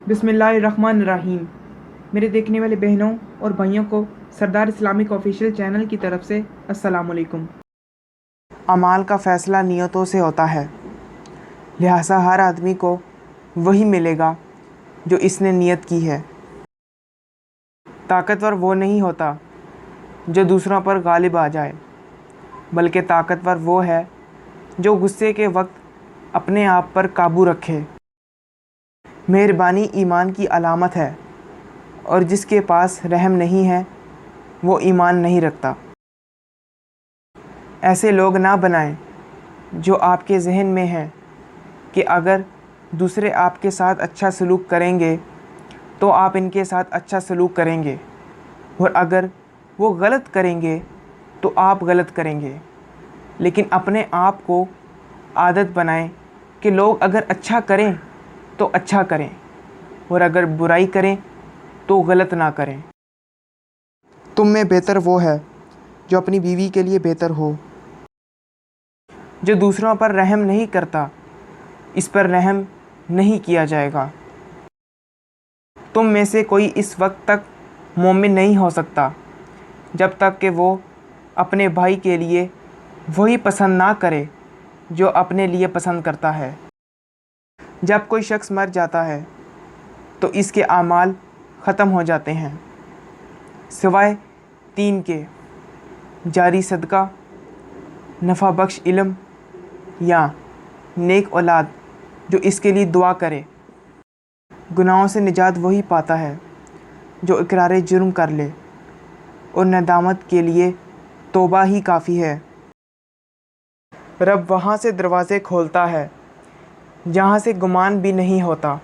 बिस्मिल्लाहिर्रहमानिर्रहीम। मेरे देखने वाले बहनों और भाइयों को सरदार इस्लामिक ऑफिशियल चैनल की तरफ से अस्सलामुअलैकुम। अमाल का फ़ैसला नियतों से होता है, लिहाजा हर आदमी को वही मिलेगा जो इसने नियत की है। ताकतवर वो नहीं होता जो दूसरों पर गालिब आ जाए, बल्कि ताकतवर वो है जो गुस्से के वक्त अपने आप पर काबू रखे। मेहरबानी ईमान की अलामत है और जिसके पास रहम नहीं है वो ईमान नहीं रखता। ऐसे लोग ना बनाएं जो आपके जहन में है कि अगर दूसरे आपके साथ अच्छा सलूक करेंगे तो आप इनके साथ अच्छा सलूक करेंगे, और अगर वो गलत करेंगे तो आप गलत करेंगे। लेकिन अपने आप को आदत बनाएं कि लोग अगर अच्छा करें तो अच्छा करें, और अगर बुराई करें तो गलत ना करें। तुम में बेहतर वो है जो अपनी बीवी के लिए बेहतर हो। जो दूसरों पर रहम नहीं करता, इस पर रहम नहीं किया जाएगा। तुम में से कोई इस वक्त तक मोमिन नहीं हो सकता जब तक कि वो अपने भाई के लिए वही पसंद ना करे जो अपने लिए पसंद करता है। जब कोई शख्स मर जाता है तो इसके आमाल ख़त्म हो जाते हैं, सिवाय 3 के: जारी सदका, नफ़ा बख्श इल्म, या नेक औलाद जो इसके लिए दुआ करे। गुनाहों से निजात वही पाता है जो इकरार जुर्म कर ले, और नदामत के लिए तौबा ही काफ़ी है। रब वहाँ से दरवाज़े खोलता है जहाँ से गुमान भी नहीं होता।